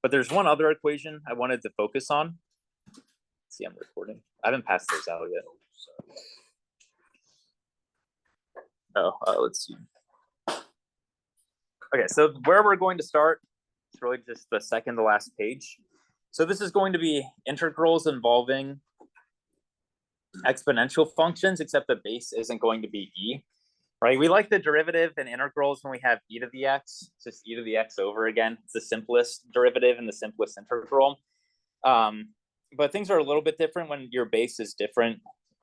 But there's one other equation I wanted to focus on. Let's see, I'm recording. I haven't passed those out yet. Let's see. Okay, so where we're going to start is really just the second to last page. So this is going to be integrals involving exponential functions, except the base isn't going to be e, right? We like the derivative in integrals when we have e to the x. It's just e to the x over again. It's the simplest derivative and the simplest integral. But things are a little bit different when your base is different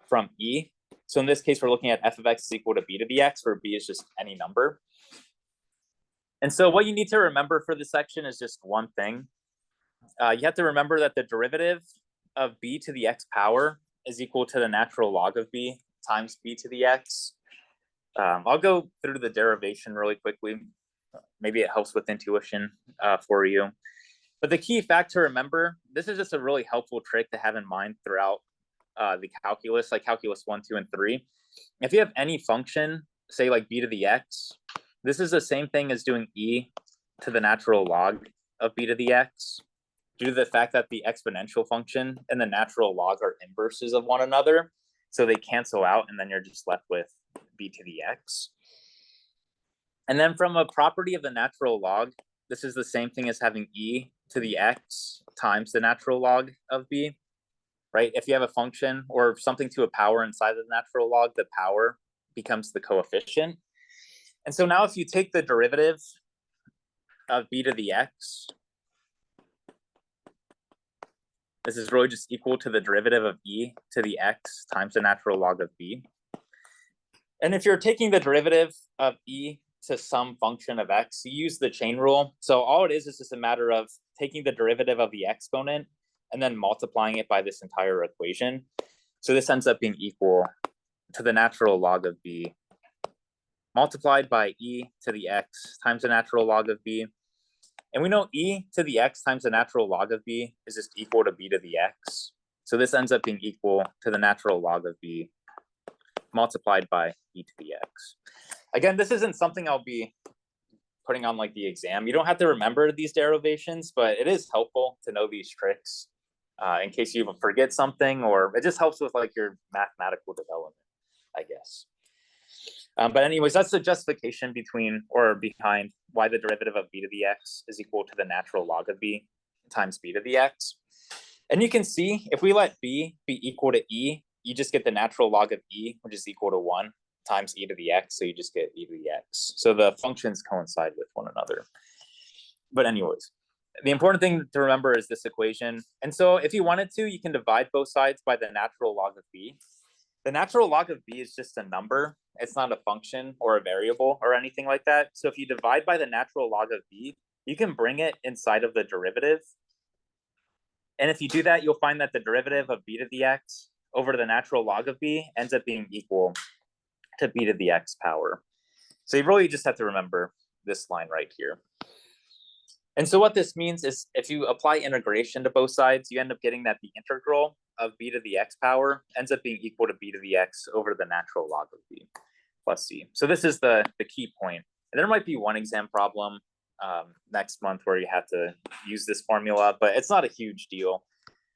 from e. So in this case, we're looking at f of x is equal to b to the x, where b is just any number. And so what you need to remember for this section is just one thing. You have to remember that the derivative of b to the x power is equal to the natural log of b times b to the x. I'll go through the derivation really quickly. Maybe it helps with intuition for you. But the key fact to remember, this is just a really helpful trick to have in mind throughout the calculus, like calculus 1, 2, and 3. If you have any function, say like b to the x, this is the same thing as doing e to the natural log of b to the x, due to the fact that the exponential function and the natural log are inverses of one another. So they cancel out, and then you're just left with b to the x. And then from a property of the natural log, this is the same thing as having e to the x times the natural log of b, right? If you have a function or something to a power inside of the natural log, the power becomes the coefficient. And so now if you take the derivative of b to the x, this is really just equal to the derivative of e to the x times the natural log of b. And if you're taking the derivative of e to some function of x, you use the chain rule. So all it is just a matter of taking the derivative of the exponent and then multiplying it by this entire equation. So this ends up being equal to the natural log of b multiplied by e to the x times the natural log of b. And we know e to the x times the natural log of b is just equal to b to the x. So this ends up being equal to the natural log of b multiplied by e to the x. Again, this isn't something I'll be putting on like the exam. You don't have to remember these derivations, but it is helpful to know these tricks in case you forget something, or it just helps with like your mathematical development, I guess. But anyways, that's the justification behind why the derivative of b to the x is equal to the natural log of b times b to the x. And you can see if we let b be equal to e, you just get the natural log of e, which is equal to 1 times e to the x. So you just get e to the x. So the functions coincide with one another. But anyways, the important thing to remember is this equation. And so if you wanted to, you can divide both sides by the natural log of b. The natural log of b is just a number. It's not a function or a variable or anything like that. So if you divide by the natural log of b, you can bring it inside of the derivative. And if you do that, you'll find that the derivative of b to the x over the natural log of b ends up being equal to b to the x power. So you really just have to remember this line right here. And so what this means is if you apply integration to both sides, you end up getting that the integral of b to the x power ends up being equal to b to the x over the natural log of b plus c. So this is the key point. And there might be one exam problem next month where you have to use this formula, but it's not a huge deal.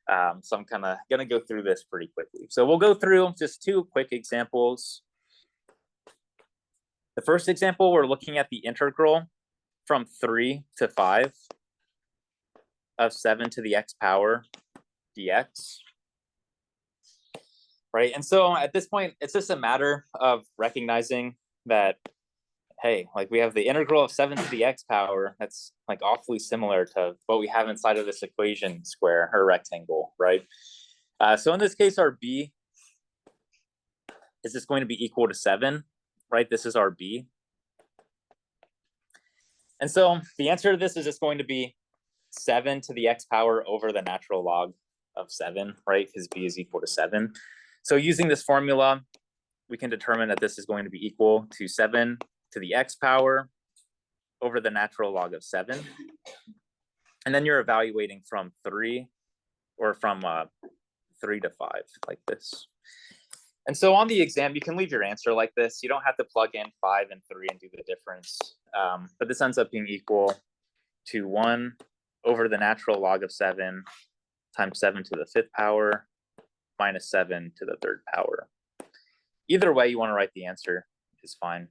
So I'm kind of going to go through this pretty quickly. So we'll go through just two quick examples. The first example, we're looking at the integral from 3 to 5 of 7 to the x power dx. Right, and so at this point, it's just a matter of recognizing that, hey, like we have the integral of 7 to the x power. That's like awfully similar to what we have inside of this equation square or rectangle, right? So in this case, our b is just going to be equal to 7, right? This is our b. And so the answer to this is just going to be 7 to the x power over the natural log of 7, right? Because b is equal to 7. So using this formula, we can determine that this is going to be equal to 7 to the x power over the natural log of 7. And then you're evaluating from 3 or from 3 to 5 like this. And so on the exam, you can leave your answer like this. You don't have to plug in 5 and 3 and do the difference. But this ends up being equal to 1 over the natural log of 7 times 7 to the 5th power minus 7 to the 3rd power. Either way you want to write the answer is fine.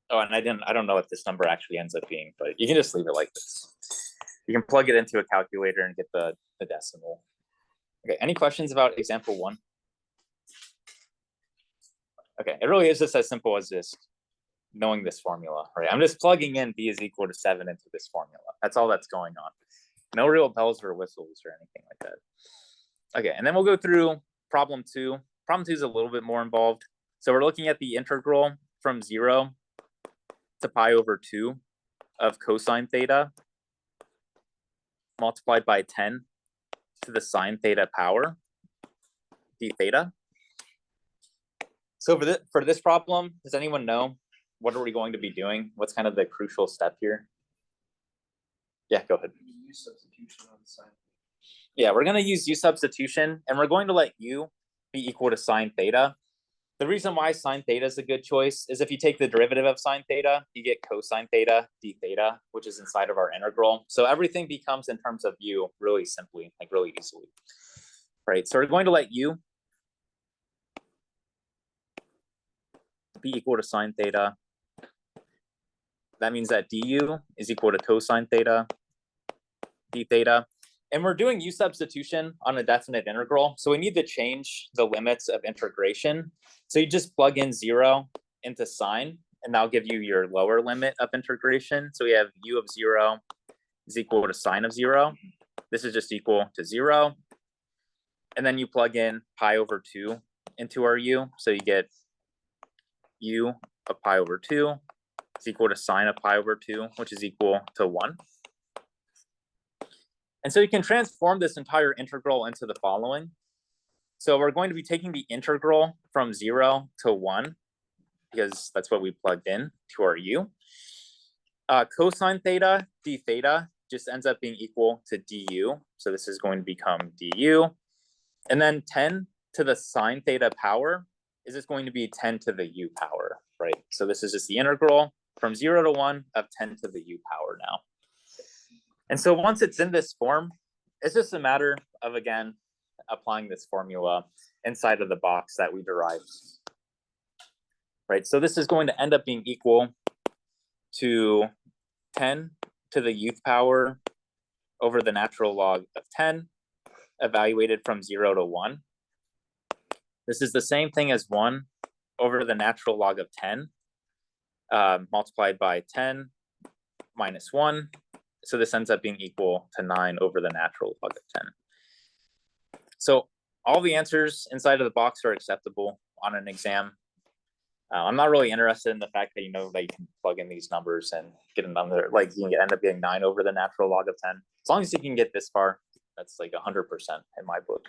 Oh, and I don't know what this number actually ends up being, but you can just leave it like this. You can plug it into a calculator and get the decimal. Okay, any questions about example 1? Okay, it really is just as simple as just knowing this formula, right? I'm just plugging in b is equal to 7 into this formula. That's all that's going on. No real bells or whistles or anything like that. Okay, and then we'll go through problem 2. Problem 2 is a little bit more involved. So we're looking at the integral from 0 to pi over 2 of cosine theta multiplied by 10 to the sine theta power d theta. So for this problem, does anyone know what are we going to be doing? What's kind of the crucial step here? Yeah, go ahead. Use substitution on the sine. Yeah, we're going to use u substitution, and we're going to let u be equal to sine theta. The reason why sine theta is a good choice is if you take the derivative of sine theta, you get cosine theta d theta, which is inside of our integral. So everything becomes in terms of u really simply, like really easily. Right, so we're going to let u be equal to sine theta. That means that du is equal to cosine theta d theta. And we're doing u substitution on a definite integral. So we need to change the limits of integration. So you just plug in 0 into sine, and that'll give you your lower limit of integration. So we have u of 0 is equal to sine of 0. This is just equal to 0. And then you plug in pi over 2 into our u. So you get u of pi over 2 is equal to sine of pi over 2, which is equal to 1. And so you can transform this entire integral into the following. So we're going to be taking the integral from 0 to 1, because that's what we plugged in to our u. Cosine theta d theta just ends up being equal to du. So this is going to become du. And then 10 to the sine theta power is just going to be 10 to the u power, right? So this is just the integral from 0 to 1 of 10 to the u power now. And so once it's in this form, it's just a matter of, again, applying this formula inside of the box that we derived. Right, so this is going to end up being equal to 10 to the uth power over the natural log of 10, evaluated from 0 to 1. This is the same thing as 1 over the natural log of 10, multiplied by 10 minus 1. So this ends up being equal to 9 over the natural log of 10. So all the answers inside of the box are acceptable on an exam. I'm not really interested in the fact that you know that you can plug in these numbers and get another, like you can end up getting 9 over the natural log of 10. As long as you can get this far, that's like 100% in my book.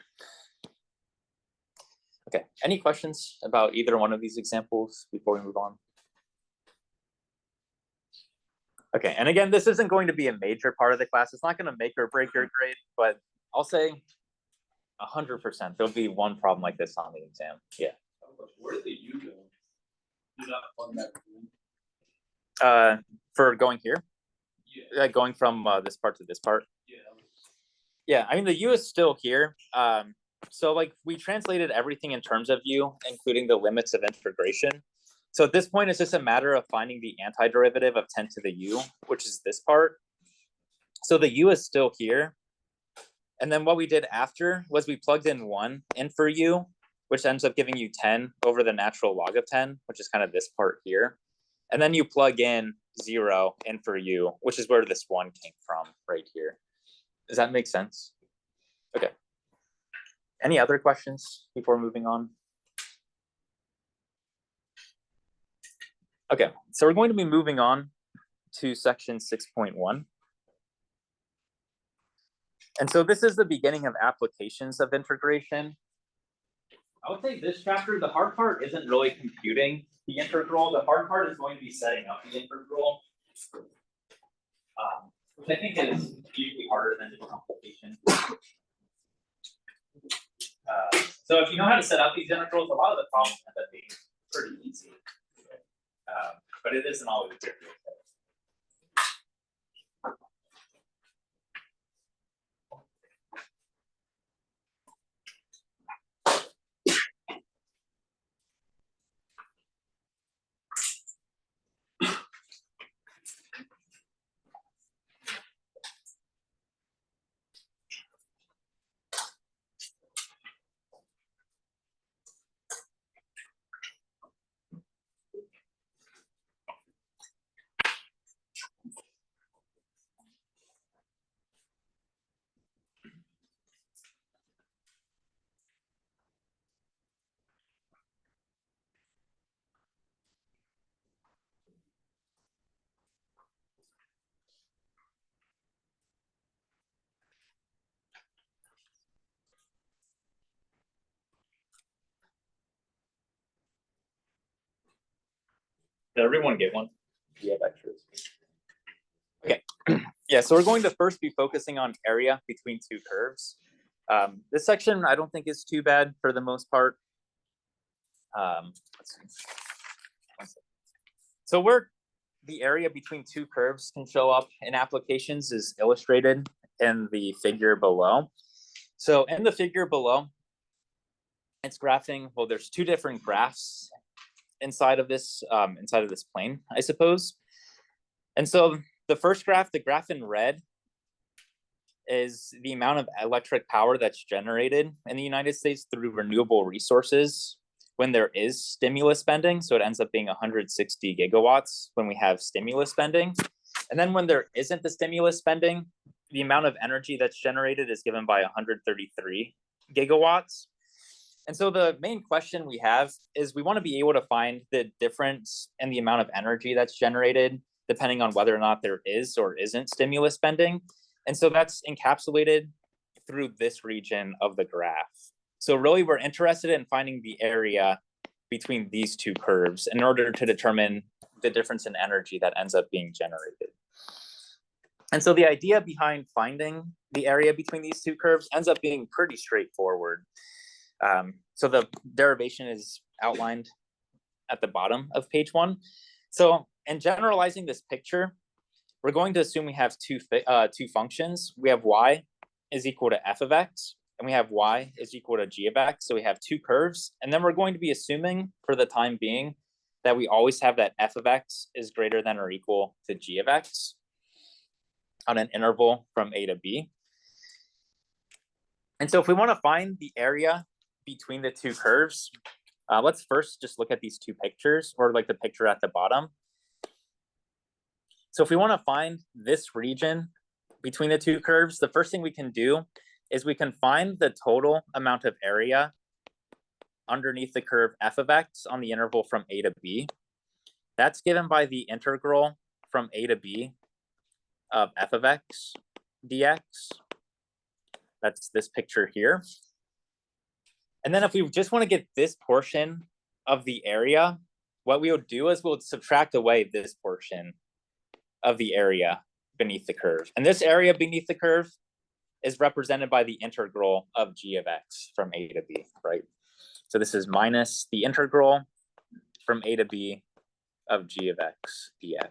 Okay, any questions about either one of these examples before we move on? Okay, and again, this isn't going to be a major part of the class. It's not going to make or break your grade, but I'll say 100%. There'll be one problem like this on the exam. Yeah. Where did you go? You're not on that. For going here? Yeah. Going from this part to this part? Yeah. Yeah, I mean, the u is still here. So like we translated everything in terms of u, including the limits of integration. So at this point, it's just a matter of finding the antiderivative of 10 to the u, which is this part. So the u is still here. And then what we did after was we plugged in 1 in for u, which ends up giving you 10 over the natural log of 10, which is kind of this part here. And then you plug in 0 in for u, which is where this 1 came from right here. Does that make sense? Okay. Any other questions before moving on? Okay, so we're going to be moving on to section 6.1. And so this is the beginning of applications of integration. I would say this chapter, the hard part isn't really computing the integral. The hard part is going to be setting up the integral, which I think is usually harder than just application. So if you know how to set up these integrals, a lot of the problems end up being pretty easy. But it isn't always trivial. Did everyone get one? Do you have extras? Okay. Yeah, so we're going to first be focusing on area between two curves. This section I don't think is too bad for the most part. Let's see. So where the area between two curves can show up in applications is illustrated in the figure below. So in the figure below, it's graphing, well, there's two different graphs inside of this plane, I suppose. And so the first graph, the graph in red, is the amount of electric power that's generated in the United States through renewable resources when there is stimulus spending. So it ends up being 160 gigawatts when we have stimulus spending. And then when there isn't the stimulus spending, the amount of energy that's generated is given by 133 gigawatts. And so the main question we have is we want to be able to find the difference in the amount of energy that's generated depending on whether or not there is or isn't stimulus spending. And so that's encapsulated through this region of the graph. So really we're interested in finding the area between these two curves in order to determine the difference in energy that ends up being generated. And so the idea behind finding the area between these two curves ends up being pretty straightforward. So the derivation is outlined at the bottom of page 1. So in generalizing this picture, we're going to assume we have two functions. We have y is equal to f of x, and we have y is equal to g of x. So we have two curves, and then we're going to be assuming for the time being that we always have that f of x is greater than or equal to g of x on an interval from a to b. And so if we want to find the area between the two curves, let's first just look at these two pictures, or like the picture at the bottom. So if we want to find this region between the two curves, the first thing we can do is we can find the total amount of area underneath the curve f of x on the interval from a to b. That's given by the integral from a to b of f of x dx. That's this picture here. And then if we just want to get this portion of the area, what we would do is we'll subtract away this portion of the area beneath the curve. And this area beneath the curve is represented by the integral of g of x from a to b, right? So this is minus the integral from a to b of g of x dx,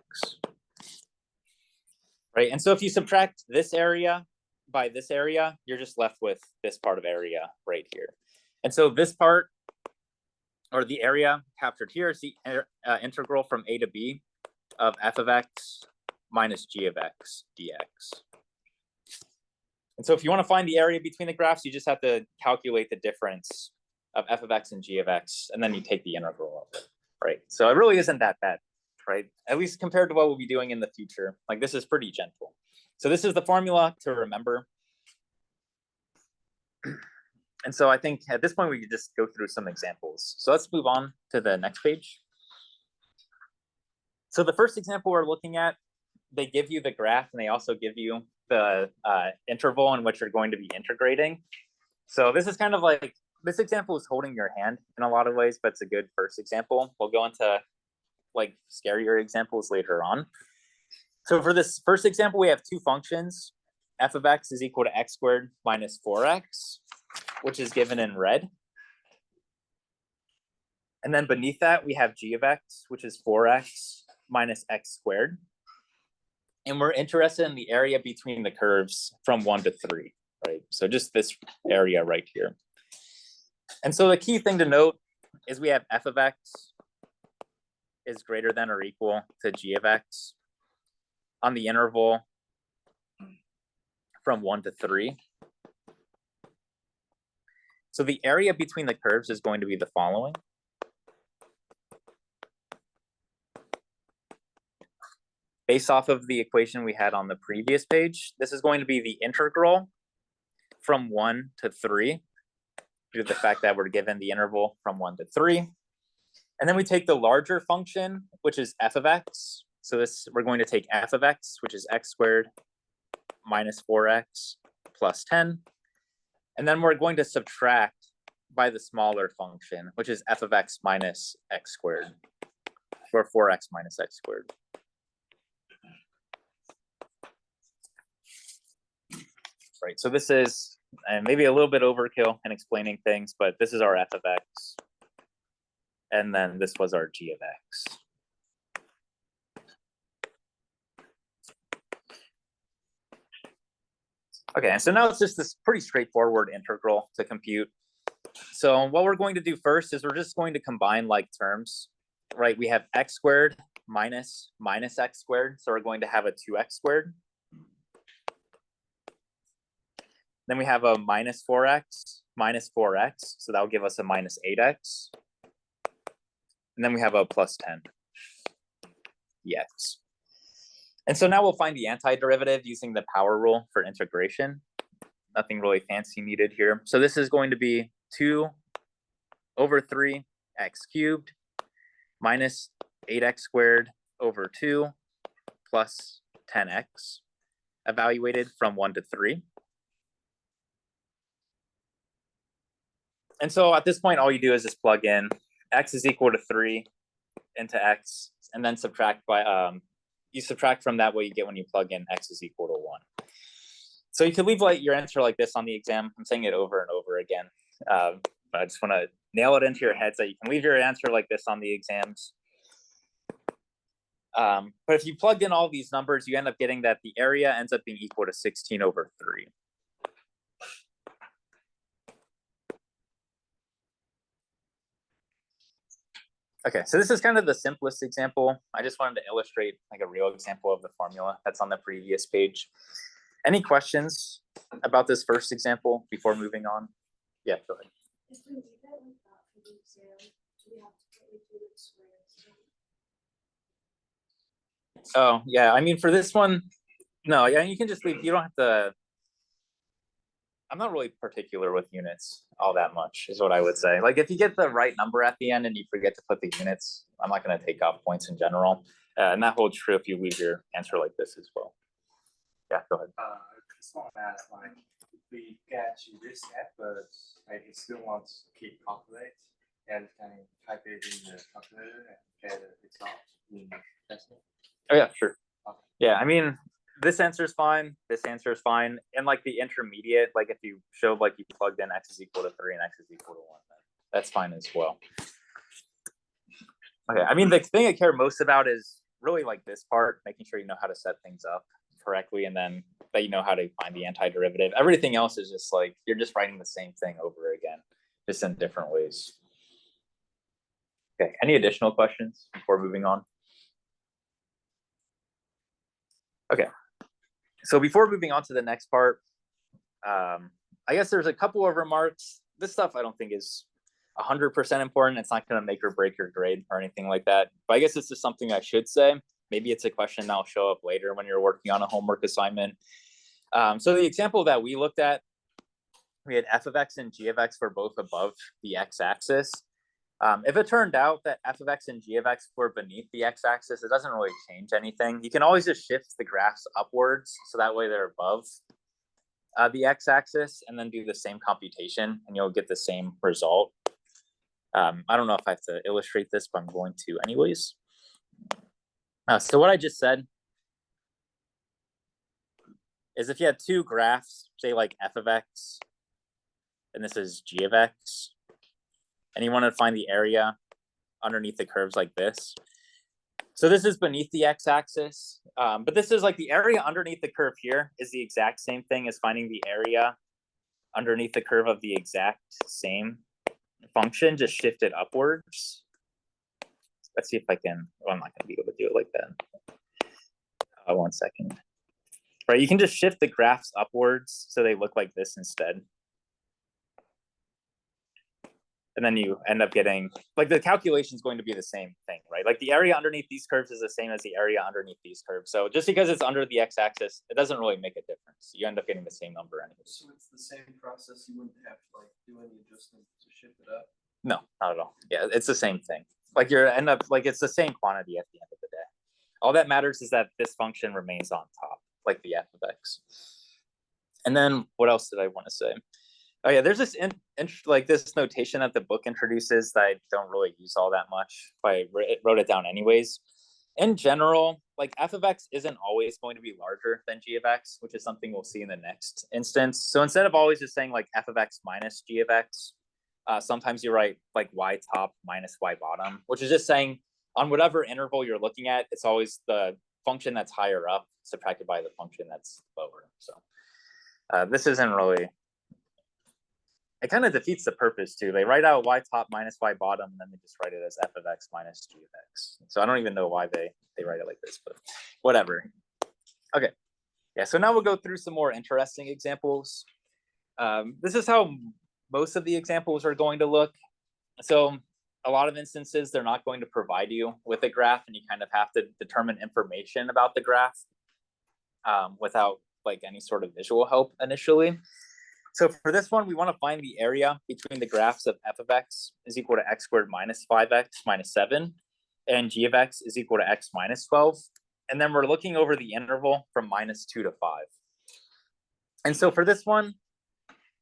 right? And so if you subtract this area by this area, you're just left with this part of area right here. And so this part, or the area captured here, is the integral from a to b of f of x minus g of x dx. And so if you want to find the area between the graphs, you just have to calculate the difference of f of x and g of x, and then you take the integral of it, right? So it really isn't that bad, right? At least compared to what we'll be doing in the future. Like, this is pretty gentle. So this is the formula to remember. And so I think at this point, we could just go through some examples. So let's move on to the next page. So the first example we're looking at, they give you the graph and they also give you the interval in which you're going to be integrating. So this is kind of like, this example is holding your hand in a lot of ways, but it's a good first example. We'll go into like scarier examples later on. So for this first example, we have two functions. F of x is equal to x squared minus 4x, which is given in red. And then beneath that, we have g of x, which is 4x minus x squared. And we're interested in the area between the curves from 1 to 3, right? So just this area right here. And so the key thing to note is we have f of x is greater than or equal to g of x on the interval from 1 to 3. So the area between the curves is going to be the following. Based off of the equation we had on the previous page, this is going to be the integral from 1 to 3, due to the fact that we're given the interval from 1 to 3. And then we take the larger function, which is f of x. So this, we're going to take f of x, which is x squared minus 4x plus 10. And then we're going to subtract by the smaller function, which is f of x minus x squared. or 4x minus x squared. Right, so this is maybe a little bit overkill in explaining things, but this is our f of x. And then this was our g of x. Okay, so now it's just this pretty straightforward integral to compute. So what we're going to do first is we're just going to combine like terms, right? We have x squared minus x squared. So we're going to have a 2x squared. Then we have a minus 4x minus 4x. So that'll give us a minus 8x. And then we have a plus 10 dx. And so now we'll find the antiderivative using the power rule for integration. Nothing really fancy needed here. So this is going to be 2 over 3 x cubed minus 8x squared over 2 plus 10x evaluated from 1 to 3. And so at this point, all you do is just plug in x is equal to 3 into x, and then subtract by, you subtract from that what you get when you plug in x is equal to 1. So you could leave like your answer like this on the exam. I'm saying it over and over again. But I just want to nail it into your head so you can leave your answer like this on the exams. But if you plugged in all these numbers, you end up getting that the area ends up being equal to 16 over 3. Okay, so this is kind of the simplest example. I just wanted to illustrate like a real example of the formula that's on the previous page. Any questions about this first example before moving on? Yeah, go ahead. If we leave it like that for the exam, do we have to put the squares? Oh, yeah, I mean, for this one, no, yeah, you can just leave, you don't have to, I'm not really particular with units all that much, is what I would say. Like, if you get the right number at the end and you forget to put the units, I'm not going to take off points in general. And that holds true if you leave your answer like this as well. Yeah, go ahead. Just want to ask, like, if we get to this step, but like, it still wants to keep calculate and can type it in the calculator and get a result in testing. Oh, yeah, sure. Okay. Yeah, I mean, this answer is fine. This answer is fine. And like the intermediate, like if you showed like you plugged in x is equal to 3 and x is equal to 1, that's fine as well. Okay, I mean, the thing I care most about is really like this part, making sure you know how to set things up correctly, and then that you know how to find the antiderivative. Everything else is just like, you're just writing the same thing over again, just in different ways. Okay, any additional questions before moving on? Okay, so before moving on to the next part, I guess there's a couple of remarks. This stuff I don't think is 100% important. It's not going to make or break your grade or anything like that. But I guess it's just something I should say. Maybe it's a question that'll show up later when you're working on a homework assignment. So the example that we looked at, we had f of x and g of x were both above the x-axis. If it turned out that f of x and g of x were beneath the x-axis, it doesn't really change anything. You can always just shift the graphs upwards, so that way they're above the x-axis, and then do the same computation, and you'll get the same result. I don't know if I have to illustrate this, but I'm going to anyways. So what I just said is if you had two graphs, say like f of x, and this is g of x, and you want to find the area underneath the curves like this. So this is beneath the x-axis, but this is like the area underneath the curve here is the exact same thing as finding the area underneath the curve of the exact same function, just shift it upwards. Let's see if I can, well, I'm not going to be able to do it like that. 1 second. Right, you can just shift the graphs upwards so they look like this instead. And then you end up getting, like the calculation is going to be the same thing, right? Like the area underneath these curves is the same as the area underneath these curves. So just because it's under the x-axis, it doesn't really make a difference. You end up getting the same number anyways. So it's the same process. You wouldn't have to like do any adjustment to shift it up. No, not at all. Yeah, it's the same thing. Like you're end up like it's the same quantity at the end of the day. All that matters is that this function remains on top, like the f of x. And then what else did I want to say? Oh yeah, there's this like this notation that the book introduces that I don't really use all that much, but I wrote it down anyways. In general, like f of x isn't always going to be larger than g of x, which is something we'll see in the next instance. So instead of always just saying like f of x minus g of x, sometimes you write like y top minus y bottom, which is just saying on whatever interval you're looking at, it's always the function that's higher up subtracted by the function that's lower. So this isn't really, it kind of defeats the purpose too. They write out y top minus y bottom, and then they just write it as f of x minus g of x. So I don't even know why they write it like this, but whatever. Okay, yeah, so now we'll go through some more interesting examples. This is how most of the examples are going to look. So a lot of instances, they're not going to provide you with a graph, and you kind of have to determine information about the graph without like any sort of visual help initially. So for this one, we want to find the area between the graphs of f of x is equal to x squared minus 5x minus 7, and g of x is equal to x minus 12. And then we're looking over the interval from minus 2 to 5. And so for this one,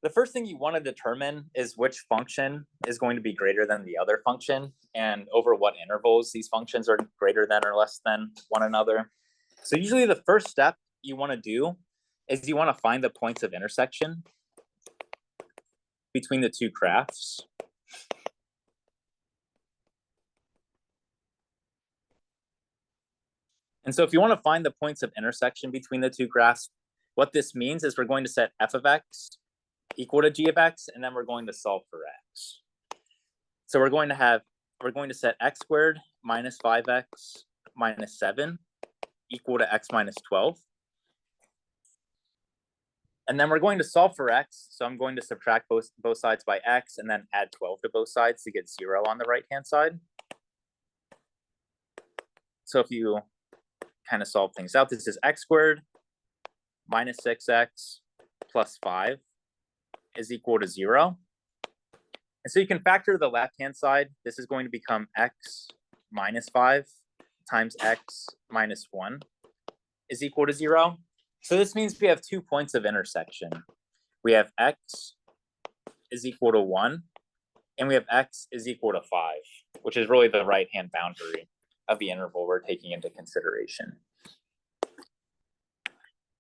the first thing you want to determine is which function is going to be greater than the other function, and over what intervals these functions are greater than or less than one another. So usually the first step you want to do is you want to find the points of intersection between the two graphs. And so if you want to find the points of intersection between the two graphs, what this means is we're going to set f of x equal to g of x, and then we're going to solve for x. So we're going to set x squared minus 5x minus 7 equal to x minus 12. And then we're going to solve for x. So I'm going to subtract both sides by x and then add 12 to both sides to get 0 on the right-hand side. So if you kind of solve things out, this is x squared minus 6x plus 5 is equal to 0. And so you can factor the left-hand side. This is going to become x minus 5 times x minus 1 is equal to 0. So this means we have 2 points of intersection. We have x is equal to 1, and we have x is equal to 5, which is really the right-hand boundary of the interval we're taking into consideration.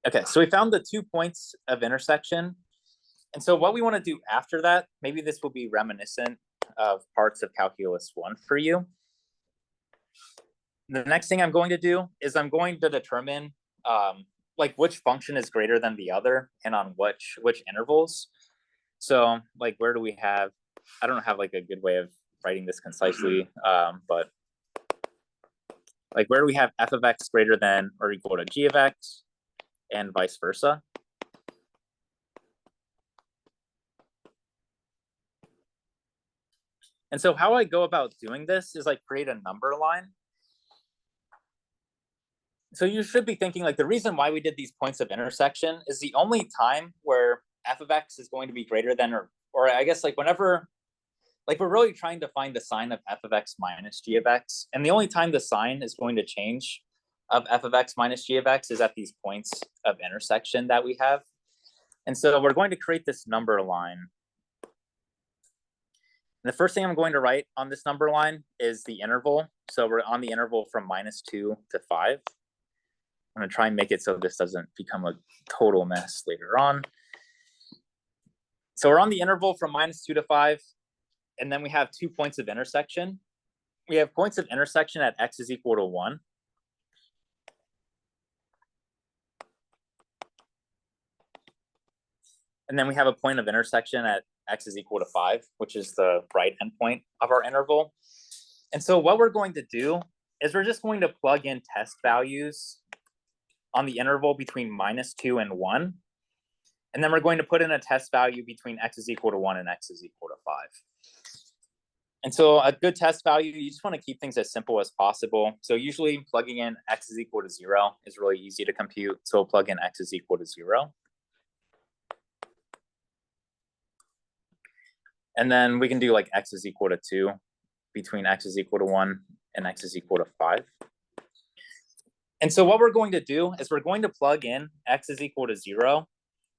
Okay, so we found the 2 points of intersection. And so what we want to do after that, maybe this will be reminiscent of parts of Calculus 1 for you. The next thing I'm going to do is I'm going to determine like which function is greater than the other and on which intervals. So like where do we have, I don't have like a good way of writing this concisely, but like where do we have f of x greater than or equal to g of x and vice versa? And so how I go about doing this is like create a number line. So you should be thinking like the reason why we did these points of intersection is the only time where f of x is going to be greater than or I guess like whenever, like we're really trying to find the sign of f of x minus g of x. And the only time the sign is going to change of f of x minus g of x is at these points of intersection that we have. And so we're going to create this number line. And the first thing I'm going to write on this number line is the interval. So we're on the interval from minus 2 to 5. I'm going to try and make it so this doesn't become a total mess later on. So we're on the interval from minus 2 to 5. And then we have 2 points of intersection. We have points of intersection at x is equal to 1. And then we have a point of intersection at x is equal to 5, which is the right endpoint of our interval. And so what we're going to do is we're just going to plug in test values on the interval between minus 2 and 1. And then we're going to put in a test value between x is equal to 1 and x is equal to 5. And so a good test value, you just want to keep things as simple as possible. So usually plugging in x is equal to 0 is really easy to compute. So we'll plug in x is equal to 0. And then we can do like x is equal to 2 between x is equal to 1 and x is equal to 5. And so what we're going to do is we're going to plug in x is equal to 0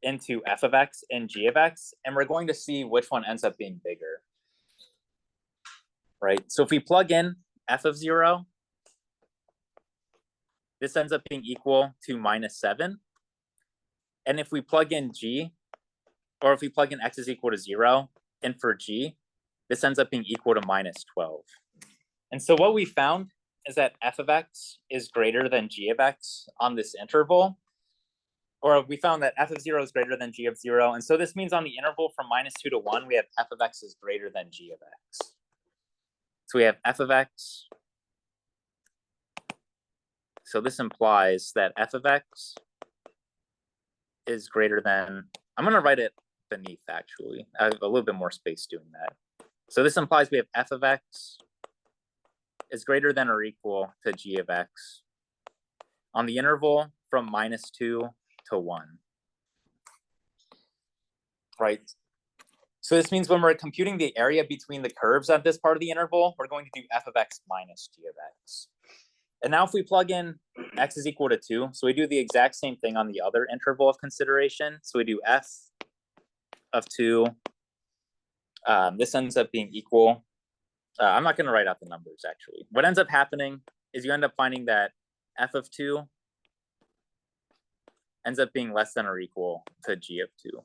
into f of x and g of x, and we're going to see which one ends up being bigger. Right? So if we plug in f of 0, this ends up being equal to -7. And if we plug in g, or if we plug in x is equal to 0, and for g, this ends up being equal to -12. And so what we found is that f of x is greater than g of x on this interval, or we found that f of 0 is greater than g of 0. And so this means on the interval from -2 to 1, we have f of x is greater than g of x. So we have f of x. So this implies that f of x is greater than, I'm going to write it beneath actually. I have a little bit more space doing that. So this implies we have f of x is greater than or equal to g of x on the interval from -2 to 1. Right? So this means when we're computing the area between the curves at this part of the interval, we're going to do f of x minus g of x. And now if we plug in x is equal to 2, so we do the exact same thing on the other interval of consideration. So we do f of 2. This ends up being equal. I'm not going to write out the numbers, actually. What ends up happening is you end up finding that f of 2 ends up being less than or equal to g of 2.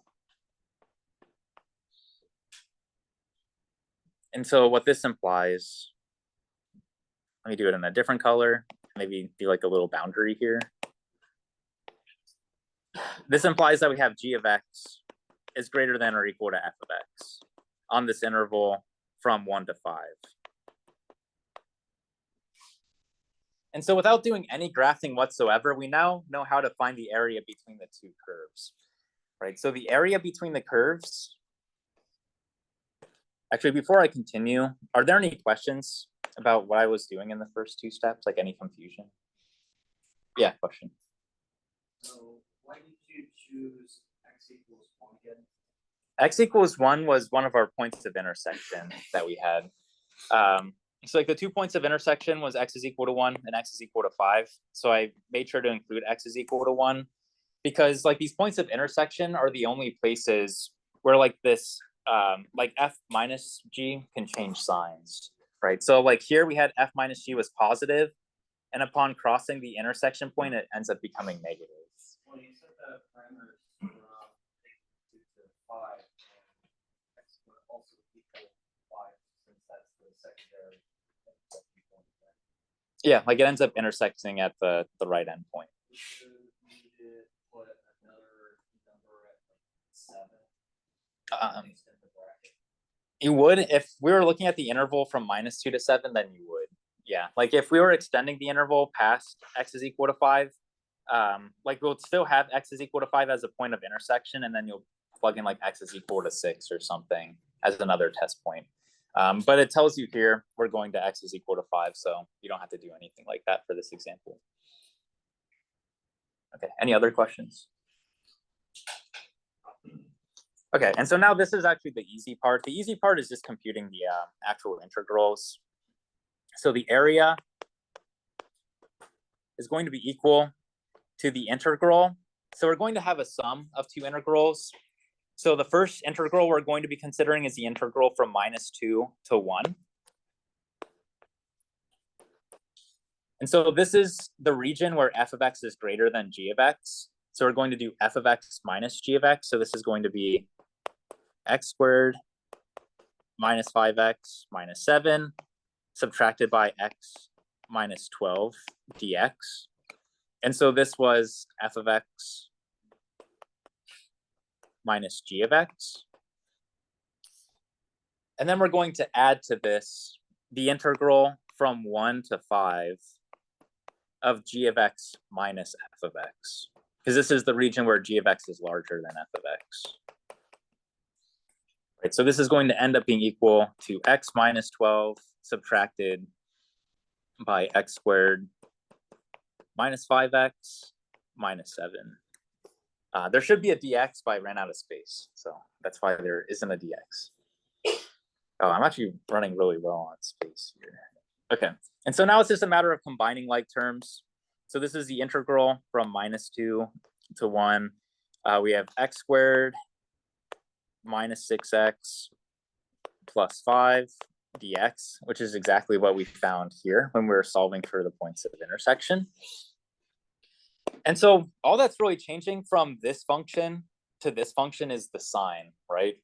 And so what this implies, let me do it in a different color, maybe do like a little boundary here. This implies that we have g of x is greater than or equal to f of x on this interval from 1 to 5. And so without doing any graphing whatsoever, we now know how to find the area between the two curves, right? So the area between the curves, actually, before I continue, are there any questions about what I was doing in the first two steps, like any confusion? Yeah, question. So why did you choose x equals 1 again? X equals 1 was one of our points of intersection that we had. So like the 2 points of intersection was x is equal to 1 and x is equal to 5. So I made sure to include x is equal to 1 because like these points of intersection are the only places where like this, like f minus g can change signs, right? So like here we had f minus g was positive, and upon crossing the intersection point, it ends up becoming negative. Well, you said that parameters were 2 to 5, and x would also equal 5 since that's the secondary. Yeah, like it ends up intersecting at the right endpoint. Would you need to put another number at like 7? You would, if we were looking at the interval from -2 to 7, then you would. Yeah, like if we were extending the interval past x is equal to 5, like we'll still have x is equal to 5 as a point of intersection, and then you'll plug in like x is equal to 6 or something as another test point. But it tells you here we're going to x is equal to 5, so you don't have to do anything like that for this example. Okay, any other questions? Okay, and so now this is actually the easy part. The easy part is just computing the actual integrals. So the area is going to be equal to the integral. So we're going to have a sum of two integrals. So the first integral we're going to be considering is the integral from -2 to 1. And so this is the region where f of x is greater than g of x. So we're going to do f of x minus g of x. So this is going to be x squared minus 5x minus 7 subtracted by x minus 12 dx. And so this was f of x minus g of x. And then we're going to add to this the integral from 1 to 5 of g of x minus f of x, because this is the region where g of x is larger than f of x. Right, so this is going to end up being equal to x minus 12 subtracted by x squared minus 5x minus 7. There should be a dx, but I ran out of space, so that's why there isn't a dx. Oh, I'm actually running really low on space here. Okay, and so now it's just a matter of combining like terms. So this is the integral from -2 to 1. We have x squared minus 6x plus 5 dx, which is exactly what we found here when we were solving for the points of intersection. And so all that's really changing from this function to this function is the sign, right?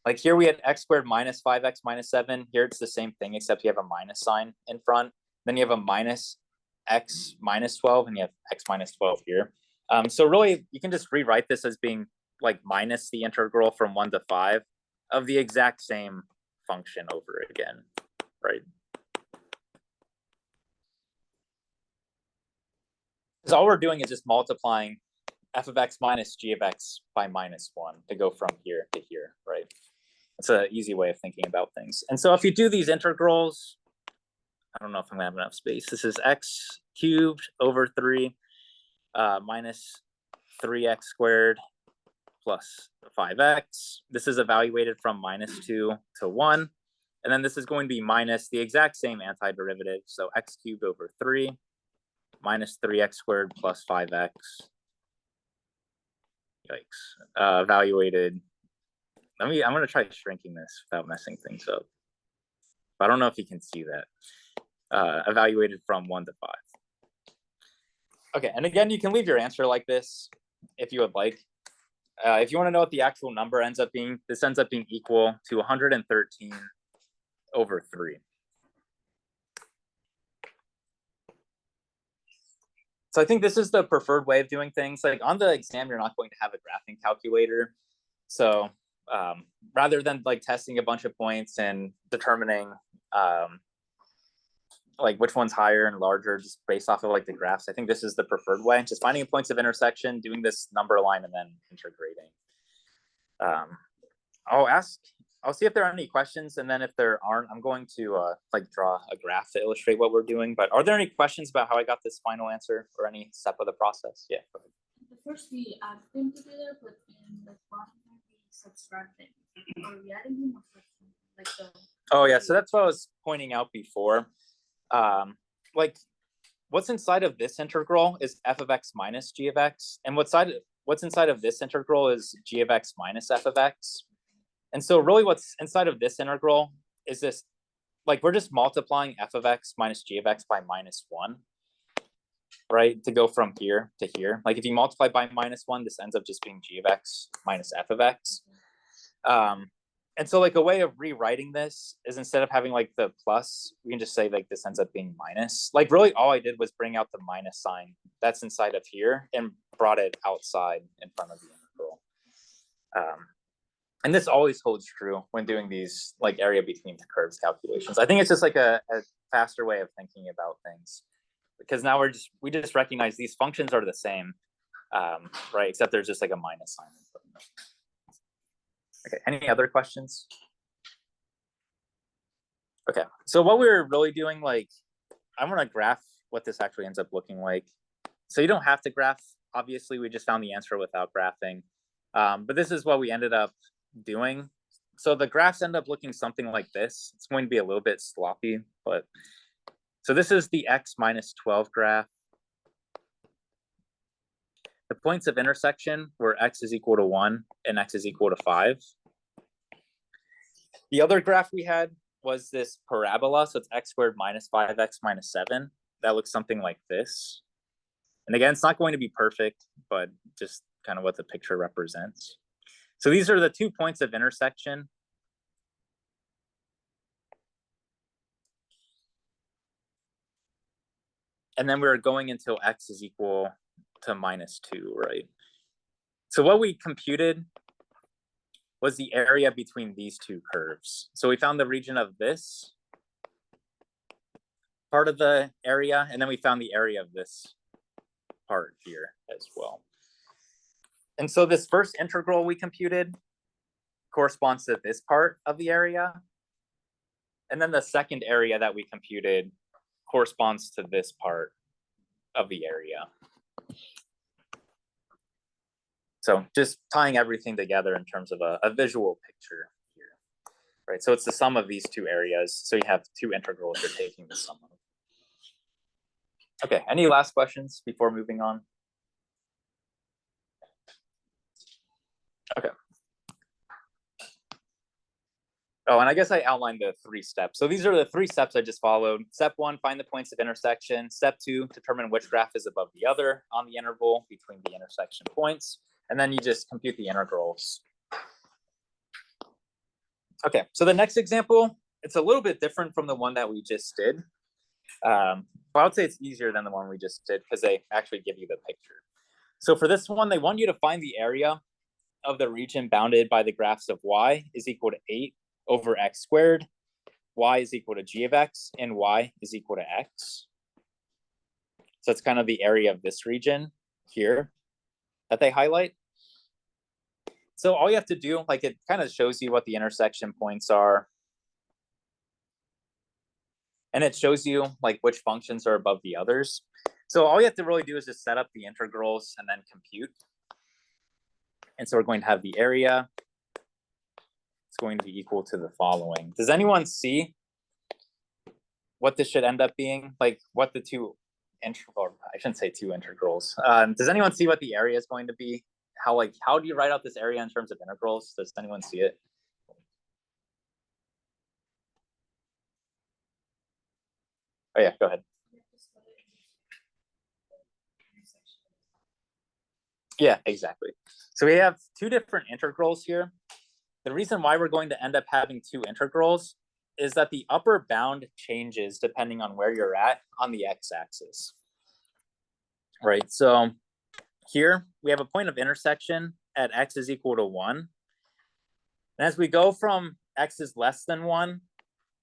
Like here we had x squared minus 5x minus 7. Here it's the same thing, except you have a minus sign in front. Then you have a minus x minus 12, and you have x minus 12 here. So really, you can just rewrite this as being like minus the integral from 1 to 5 of the exact same function over again, right? Because all we're doing is just multiplying f of x minus g of x by minus 1 to go from here to here, right? It's an easy way of thinking about things. And so if you do these integrals, I don't know if I'm gonna have enough space. This is x cubed over 3 minus 3x squared plus 5x. This is evaluated from minus 2 to 1. And then this is going to be minus the exact same antiderivative. So x cubed over 3 minus 3x squared plus 5x. Yikes. Evaluated. I'm going to try shrinking this without messing things up. But I don't know if you can see that. Evaluated from 1 to 5. Okay, and again, you can leave your answer like this if you would like. If you want to know what the actual number ends up being, this ends up being equal to 113 over 3. So I think this is the preferred way of doing things. Like on the exam, you're not going to have a graphing calculator. So rather than like testing a bunch of points and determining like which one's higher and larger just based off of like the graphs, I think this is the preferred way. Just finding points of intersection, doing this number line, and then integrating. I'll see if there are any questions, and then if there aren't, I'm going to like draw a graph to illustrate what we're doing. But are there any questions about how I got this final answer or any step of the process? Yeah. Go ahead. The first we add them together, but in the bottom we subtract them. Or we adding them or subtracting? Like the. Oh yeah, so that's what I was pointing out before. Like what's inside of this integral is f of x minus g of x, and what's inside of this integral is g of x minus f of x. And so really what's inside of this integral is this, like we're just multiplying f of x minus g of x by minus 1, right? To go from here to here. Like if you multiply by minus 1, this ends up just being g of x minus f of x. And so like a way of rewriting this is instead of having like the plus, we can just say like this ends up being minus. Like really all I did was bring out the minus sign that's inside of here and brought it outside in front of the integral. And this always holds true when doing these like area between the curves calculations. I think it's just like a faster way of thinking about things, because now we just recognize these functions are the same, right? Except there's just like a minus sign in front of them. Okay, any other questions? Okay, so what we're really doing, like, I want to graph what this actually ends up looking like. So you don't have to graph, obviously, we just found the answer without graphing. But this is what we ended up doing. So the graphs end up looking something like this. It's going to be a little bit sloppy, but so this is the x minus 12 graph. The points of intersection where x is equal to 1 and x is equal to 5. The other graph we had was this parabola. So it's x squared minus 5x minus 7. That looks something like this. And again, it's not going to be perfect, but just kind of what the picture represents. So these are the 2 points of intersection. And then we're going until x is equal to minus 2, right? So what we computed was the area between these 2 curves. So we found the region of this part of the area, and then we found the area of this part here as well. And so this first integral we computed corresponds to this part of the area. And then the second area that we computed corresponds to this part of the area. So just tying everything together in terms of a visual picture here, right? So it's the sum of these 2 areas. So you have 2 integrals you're taking the sum of. Okay, any last questions before moving on? Oh, and I guess I outlined the 3 steps. So these are the 3 steps I just followed. Step 1, find the points of intersection. Step 2, determine which graph is above the other on the interval between the intersection points. And then you just compute the integrals. Okay, so the next example, it's a little bit different from the one that we just did. But I would say it's easier than the one we just did because they actually give you the picture. So for this one, they want you to find the area of the region bounded by the graphs of y is equal to 8 over x squared, y is equal to g of x, and y is equal to x. So it's kind of the area of this region here that they highlight. So all you have to do, like it kind of shows you what the intersection points are. And it shows you like which functions are above the others. So all you have to really do is just set up the integrals and then compute. And so we're going to have the area. It's going to be equal to the following. Does anyone see what this should end up being? Like what the two or I shouldn't say 2 integrals. Does anyone see what the area is going to be? How do you write out this area in terms of integrals? Does anyone see it? Oh yeah, go ahead. Yeah, exactly. So we have 2 different integrals here. The reason why we're going to end up having 2 integrals is that the upper bound changes depending on where you're at on the x-axis. Right, so here we have a point of intersection at x is equal to 1. And as we go from x is less than 1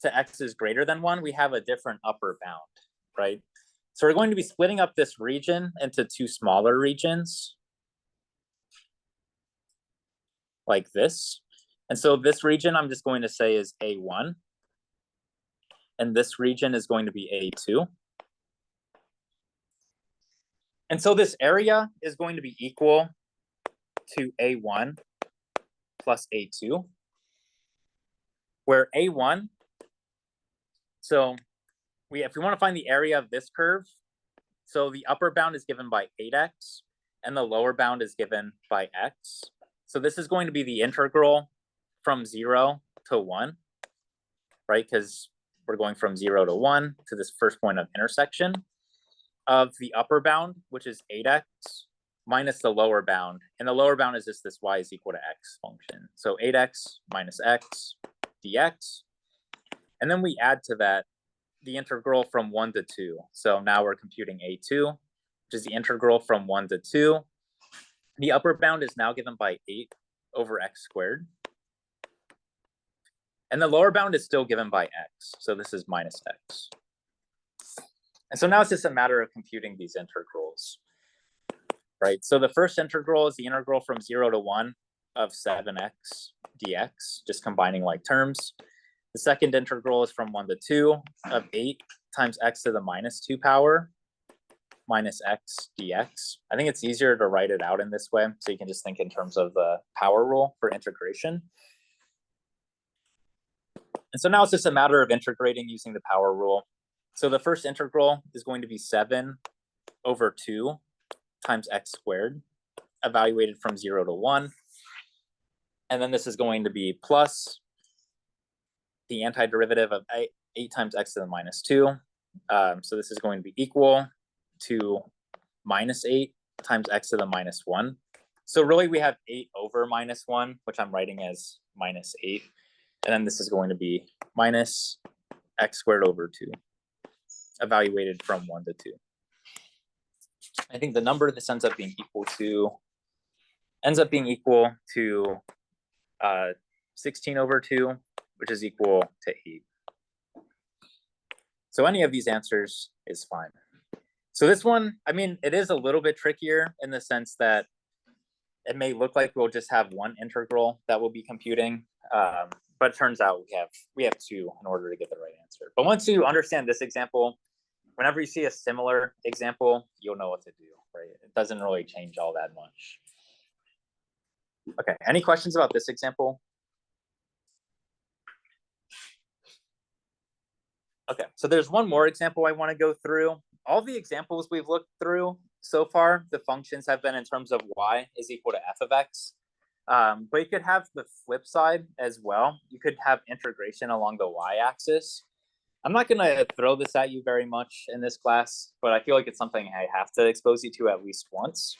to x is greater than 1, we have a different upper bound, right? So we're going to be splitting up this region into 2 smaller regions like this. And so this region I'm just going to say is A1. And this region is going to be A2. And so this area is going to be equal to A1 plus A2, where A1, so if we want to find the area of this curve, so the upper bound is given by 8x and the lower bound is given by x. So this is going to be the integral from 0 to 1, right? Because we're going from 0 to 1 to this first point of intersection of the upper bound, which is 8x, minus the lower bound. And the lower bound is just this y is equal to x function. So 8x minus x dx. And then we add to that the integral from 1 to 2. So now we're computing A2, which is the integral from 1 to 2. The upper bound is now given by 8 over x squared. And the lower bound is still given by x. So this is minus x. And so now it's just a matter of computing these integrals, right? So the first integral is the integral from 0 to 1 of 7x dx, just combining like terms. The second integral is from 1 to 2 of 8 times x to the minus 2 power minus x dx. I think it's easier to write it out in this way, so you can just think in terms of the power rule for integration. And so now it's just a matter of integrating using the power rule. So the first integral is going to be 7 over 2 times x squared, evaluated from 0 to 1. And then this is going to be plus the antiderivative of 8 times x to the minus 2. So this is going to be equal to minus 8 times x to the minus 1. So really we have 8 over minus 1, which I'm writing as minus 8. And then this is going to be minus x squared over 2, evaluated from 1 to 2. I think the number this ends up being equal to 16 over 2, which is equal to 8. So any of these answers is fine. So this one, I mean, it is a little bit trickier in the sense that it may look like we'll just have one integral that we'll be computing, but it turns out we have 2 in order to get the right answer. But once you understand this example, whenever you see a similar example, you'll know what to do, right? It doesn't really change all that much. Okay, any questions about this example? Okay, so there's one more example I want to go through. All the examples we've looked through so far, the functions have been in terms of y is equal to f of x. But you could have the flip side as well. You could have integration along the y-axis. I'm not going to throw this at you very much in this class, but I feel like it's something I have to expose you to at least once.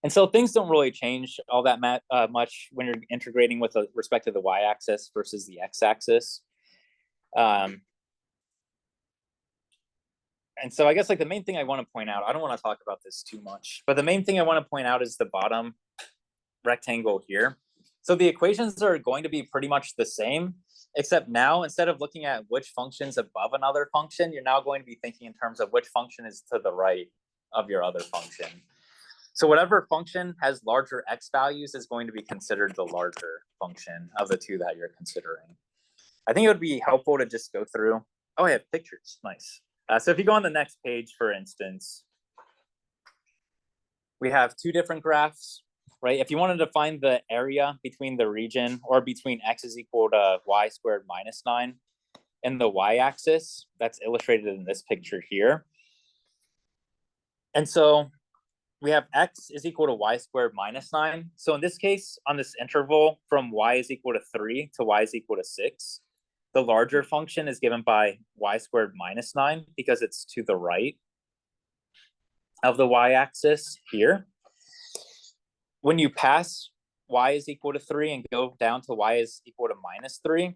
And so things don't really change all that much when you're integrating with respect to the y-axis versus the x-axis. And so I guess like the main thing I want to point out, I don't want to talk about this too much, but the main thing I want to point out is the bottom rectangle here. So the equations are going to be pretty much the same, except now instead of looking at which function's above another function, you're now going to be thinking in terms of which function is to the right of your other function. So whatever function has larger x values is going to be considered the larger function of the two that you're considering. I think it would be helpful to just go through. Oh, I have pictures. Nice. So if you go on the next page, for instance, we have two different graphs, right? If you wanted to find the area between the region or between x is equal to y squared minus 9 and the y-axis, that's illustrated in this picture here. And so we have x is equal to y squared minus 9. So in this case, on this interval from y is equal to 3 to y is equal to 6, the larger function is given by y squared minus 9 because it's to the right of the y-axis here. When you pass y is equal to 3 and go down to y is equal to minus 3,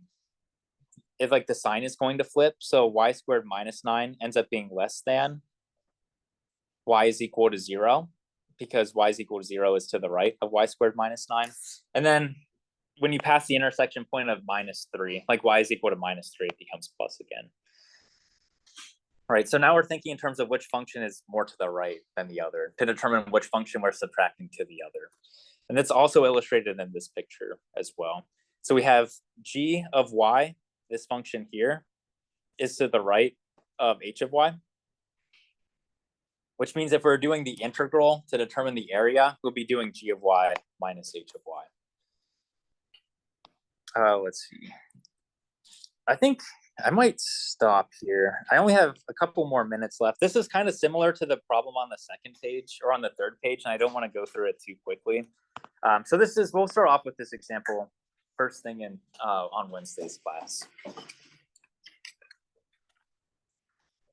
if like the sign is going to flip, so y squared minus 9 ends up being less than y is equal to 0 because y is equal to 0 is to the right of y squared minus 9. And then when you pass the intersection point of minus 3, like y is equal to minus 3, it becomes plus again. All right, so now we're thinking in terms of which function is more to the right than the other to determine which function we're subtracting to the other. And that's also illustrated in this picture as well. So we have g of y, this function here, is to the right of h of y, which means if we're doing the integral to determine the area, we'll be doing g of y minus h of y. Let's see. I think I might stop here. I only have a couple more minutes left. This is kind of similar to the problem on the second page or on the third page, and I don't want to go through it too quickly. So we'll start off with this example first thing in on Wednesday's class.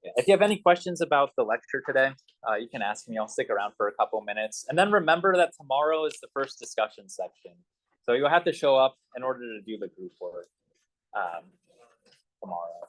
If you have any questions about the lecture today, you can ask me. I'll stick around for a couple minutes. And then remember that tomorrow is the first discussion section. So you'll have to show up in order to do the group work tomorrow.